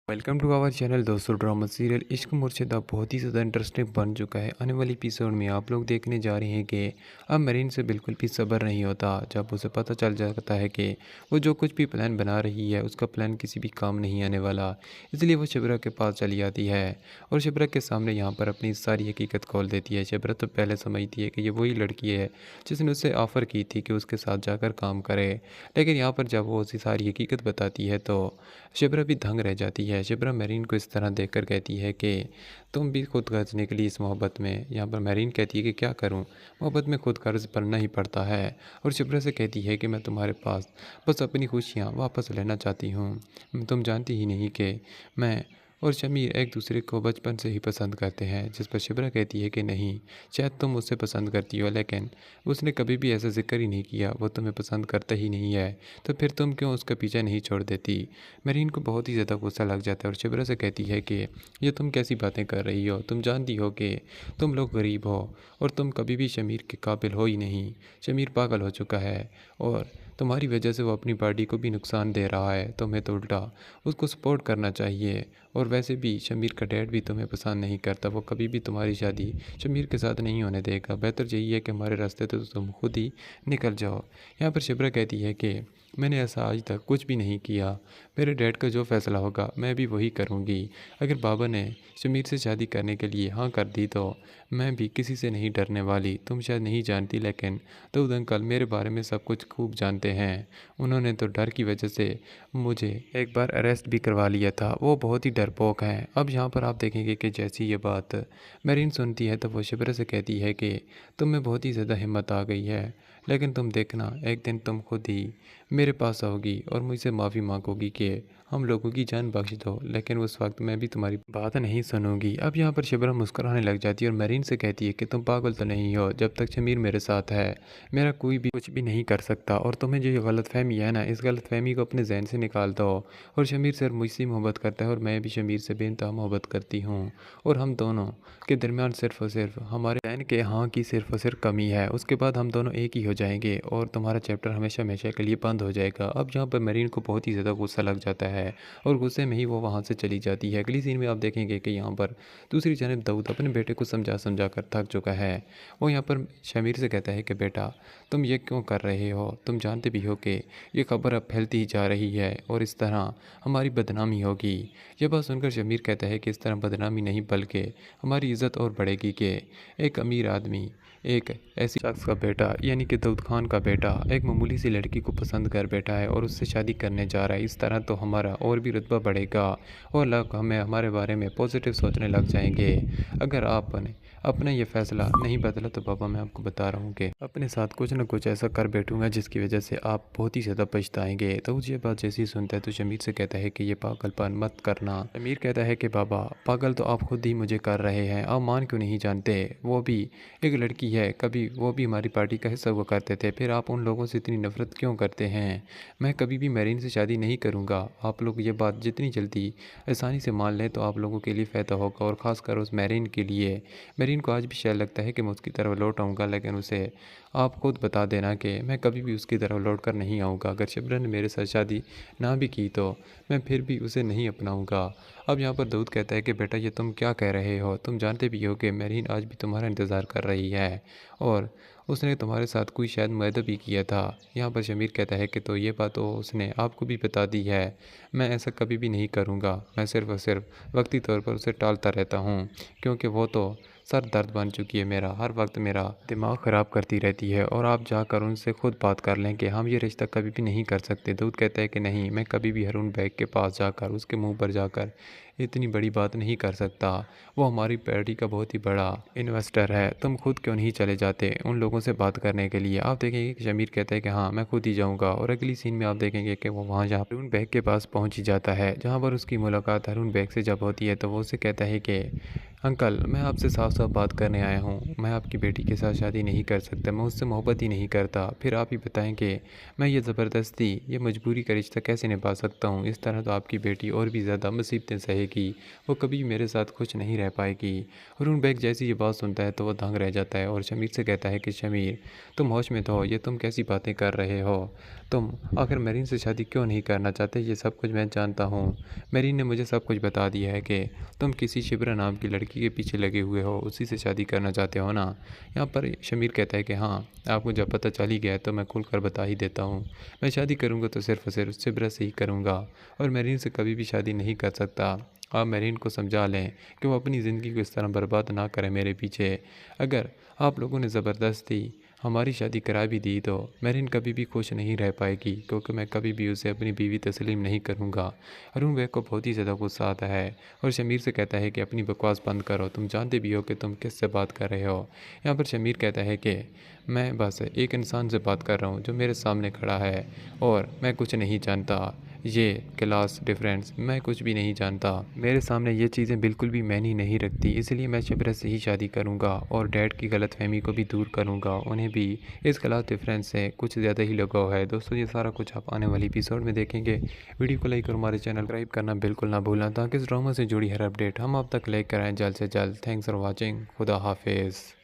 Welcome to our channel दोस्तों। Drama serial इश्क मुर्शिदा बहुत ही ज़्यादा इंटरेस्टिंग बन चुका है। आने वाली एपिसोड में आप लोग देखने जा रहे हैं कि अब मेरीन से बिल्कुल भी सब्र नहीं होता जब उसे पता चल जाता है कि वो जो कुछ भी प्लान बना रही है उसका प्लान किसी भी काम नहीं आने वाला। इसलिए वो शिबरा के पास चली जाती है और शिबरा के सामने यहाँ पर अपनी सारी हकीकत खोल देती है। शिबरा तो पहले समझती है कि ये वही लड़की है जिसने उससे ऑफ़र की थी कि उसके साथ जाकर काम करे, लेकिन यहाँ पर जब वो उसे सारी हकीकत बताती है तो शिबरा भी दंग रह जाती है। शिबरा मेरीन को इस तरह देखकर कहती है कि तुम भी खुद गर्ज निकली इस मोहब्बत में। यहाँ पर मेरीन कहती है कि क्या करूँ, मोहब्बत में खुद गर्ज पड़ना ही पड़ता है। और शिबरा से कहती है कि मैं तुम्हारे पास बस अपनी खुशियाँ वापस लेना चाहती हूँ। तुम जानती ही नहीं कि मैं और शमीर एक दूसरे को बचपन से ही पसंद करते हैं। जिस पर शिबरा कहती है कि नहीं, शायद तुम उससे पसंद करती हो लेकिन उसने कभी भी ऐसा जिक्र ही नहीं किया, वो तुम्हें पसंद करता ही नहीं है, तो फिर तुम क्यों उसका पीछा नहीं छोड़ देती। मेरीन को बहुत ही ज़्यादा गुस्सा लग जाता है और शिबरा से कहती है कि ये तुम कैसी बातें कर रही हो, तुम जानती हो कि तुम लोग गरीब हो और तुम कभी भी शमीर के काबिल हो ही नहीं। शमीर पागल हो चुका है और तुम्हारी वजह से वो अपनी पार्टी को भी नुकसान दे रहा है। तुम्हें तो उल्टा उसको सपोर्ट करना चाहिए। और वैसे भी शमीर का डैड भी तुम्हें पसंद नहीं करता, वो कभी भी तुम्हारी शादी शमीर के साथ नहीं होने देगा। बेहतर यही है कि हमारे रास्ते तो तुम खुद ही निकल जाओ। यहाँ पर शिबरा कहती है कि मैंने ऐसा आज तक कुछ भी नहीं किया, मेरे डैड का जो फ़ैसला होगा मैं भी वही करूँगी। अगर बाबा ने शमीर से शादी करने के लिए हाँ कर दी तो मैं भी किसी से नहीं डरने वाली। तुम शायद नहीं जानती लेकिन दाऊद अंकल मेरे बारे में सब कुछ खूब जानते हैं। उन्होंने तो डर की वजह से मुझे एक बार अरेस्ट भी करवा लिया था। वो बहुत ही डरपोक हैं। अब यहाँ पर आप देखेंगे कि जैसी ये बात मेरीन सुनती है तो वो शिबरा से कहती है कि तुम में बहुत ही ज़्यादा हिम्मत आ गई है, लेकिन तुम देखना एक दिन तुम खुद ही मेरे पास आओगी और मुझसे माफ़ी मांगोगी कि हम लोगों की जान बख्श दो, लेकिन उस वक्त मैं भी तुम्हारी बात नहीं सुनूंगी। अब यहाँ पर शिबरा मुस्कुराने लग जाती है और मेरीन से कहती है कि तुम पागल तो नहीं हो, जब तक शमीर मेरे साथ है मेरा कोई भी कुछ भी नहीं कर सकता। और तुम्हें जो ये गलतफहमी है ना, इस गलतफहमी को अपने जहन से निकाल दो। और शमीर सिर्फ मुझसे मोहब्बत करता है और मैं भी शमीर से बेइंतहा मोहब्बत करती हूँ। और हम दोनों के दरमियान सिर्फ और सिर्फ हमारे जहन के हाँ की सिर्फ और सिर्फ कमी है, उसके बाद हम दोनों एक ही हो जाएंगे और तुम्हारा चैप्टर हमेशा हमेशा के लिए बंद हो जाएगा। अब यहाँ पर मेरीन को बहुत ही ज़्यादा गुस्सा लग जाता है और गुस्से में ही वो वहाँ से चली जाती है। अगली सीन में आप देखेंगे कि यहाँ पर दूसरी जानब दाऊद अपने बेटे को समझा समझा कर थक चुका है। वो यहाँ पर शमीर से कहता है कि बेटा तुम ये क्यों कर रहे हो, तुम जानते भी हो कि ये खबर अब फैलती ही जा रही है और इस तरह हमारी बदनामी होगी। ये बात सुनकर शमीर कहता है कि इस तरह बदनामी नहीं बल्कि हमारी इज़्ज़त और बढ़ेगी कि एक अमीर आदमी एक ऐसी शख्स का बेटा यानी कि दाऊद खान का बेटा एक मामूली सी लड़की को पसंद कर बैठा है और उससे शादी करने जा रहा है। इस तरह तो हमारा और भी रुतबा बढ़ेगा और लोग हमें हमारे बारे में पॉजिटिव सोचने लग जाएंगे। अगर आपने अपना ये फ़ैसला नहीं बदला तो पापा मैं आपको बता रहा हूँ कि अपने साथ कुछ ना कुछ ऐसा कर बैठूंगा जिसकी वजह से आप बहुत ही ज़्यादा पछताएंगे। तो ये बात जैसे ही सुनता है तो शमीर से कहता है कि ये पागलपन मत करना। शमीर कहता है कि बाबा पागल तो आप खुद ही मुझे कर रहे हैं, आप मान क्यों नहीं जानते, वो भी एक लड़की है, कभी वो भी हमारी पार्टी का हिस्सा हुआ करते थे, फिर आप उन लोगों से इतनी नफरत क्यों करते हैं। मैं कभी भी मेरीन से शादी नहीं करूँगा। आप लोग ये बात जितनी जल्दी आसानी से मान लें तो आप लोगों के लिए फ़ायदा होगा और ख़ासकर उस मेरीन के लिए। मेरीन को आज भी शायद लगता है कि मैं उसकी तरफ लौट आऊँगा, लेकिन उसे आप खुद बता देना कि मैं कभी भी उसकी तरफ लौट कर नहीं आऊँगा। अगर शिबरा ने मेरे साथ शादी ना भी की तो मैं फिर भी उसे नहीं अपनाऊँगा। अब यहाँ पर दाऊद कहता है कि बेटा ये तुम क्या कह रहे हो, तुम जानते भी हो कि मेरीन आज भी तुम्हारा इंतज़ार कर रही है और उसने तुम्हारे साथ कोई शायद वादा भी किया था। यहाँ पर शमीर कहता है कि तो ये बात तो उसने आपको भी बता दी है। मैं ऐसा कभी भी नहीं करूँगा, मैं सिर्फ़ और सिर्फ वक्ती तौर पर उसे टालता रहता हूँ क्योंकि वो तो सर दर्द बन चुकी है मेरा, हर वक्त मेरा दिमाग ख़राब करती रहती है। और आप जाकर उनसे खुद बात कर लें कि हम ये रिश्ता कभी भी नहीं कर सकते। दाऊद कहता है कि नहीं, मैं कभी भी हारून बैग के पास जाकर उसके मुंह पर जाकर इतनी बड़ी बात नहीं कर सकता। वो हमारी पार्टी का बहुत ही बड़ा इन्वेस्टर है, तुम खुद क्यों नहीं चले जाते उन लोगों से बात करने के लिए। आप देखेंगे कि शमीर कहता है कि हाँ मैं खुद ही जाऊँगा। और अगली सीन में आप देखेंगे कि वो वहाँ जहाँ हारून बैग के पास पहुँच ही जाता है, जहाँ पर उसकी मुलाकात हारून बैग से जब होती है तो वो उसे कहता है कि अंकल मैं आपसे साफ साफ बात करने आया हूँ, मैं आपकी बेटी के साथ शादी नहीं कर सकता, मैं उससे मोहब्बत ही नहीं करता। फिर आप ही बताएं कि मैं ये ज़बरदस्ती ये मजबूरी का रिश्ता कैसे निभा सकता हूँ। इस तरह तो आपकी बेटी और भी ज़्यादा मुसीबतें सहेगी, वो कभी मेरे साथ खुश नहीं रह पाएगी। हारून बेग जैसी ये बात सुनता है तो वो दंग रह जाता है और शमीर से कहता है कि शमीर तुम होश में तो हो, ये तुम कैसी बातें कर रहे हो। तुम आखिर मेरीन से शादी क्यों नहीं करना चाहते, ये सब कुछ मैं जानता हूँ। मेरीन ने मुझे सब कुछ बता दिया है कि तुम किसी शिप्रा नाम की लड़की के पीछे लगे हुए हो, उसी से शादी करना चाहते हो ना। यहाँ पर शमीर कहता है कि हाँ, आपको जब पता चल ही गया है तो मैं खुलकर बता ही देता हूँ। मैं शादी करूँगा तो सिर्फ और सिर्फ शिप्रा से ही करूँगा और मेरीन से कभी भी शादी नहीं कर सकता। आप मेरीन को समझा लें कि वो अपनी ज़िंदगी को इस तरह बर्बाद ना करें मेरे पीछे। अगर आप लोगों ने ज़बरदस्ती हमारी शादी करा भी दी तो मेरीन कभी भी खुश नहीं रह पाएगी, क्योंकि मैं कभी भी उसे अपनी बीवी तस्लीम नहीं करूँगा। अरुण वैग को बहुत ही ज़्यादा गुस्सा आता है और शमीर से कहता है कि अपनी बकवास बंद करो, तुम जानते भी हो कि तुम किससे बात कर रहे हो। यहाँ पर शमीर कहता है कि मैं बस एक इंसान से बात कर रहा हूँ जो मेरे सामने खड़ा है और मैं कुछ नहीं जानता। ये क्लास डिफरेंस मैं कुछ भी नहीं जानता। मेरे सामने ये चीज़ें बिल्कुल भी मैनी नहीं रखती, इसलिए मैं शिप्रा से ही शादी करूँगा और डैड की गलतफहमी को भी दूर करूँगा। उन्हें भी इस क्लास डिफरेंस से कुछ ज़्यादा ही लगाव है। दोस्तों, ये सारा कुछ आप आने वाली एपिसोड में देखेंगे। वीडियो को लाइक और हमारे चैनल सब्सक्राइब करना बिल्कुल ना भूलना, ताकि इस ड्रामा से जुड़ी हर अपडेट हम आप तक लेकर आएँ जल्द से जल्द। Thanks for watching. खुदा हाफिज़।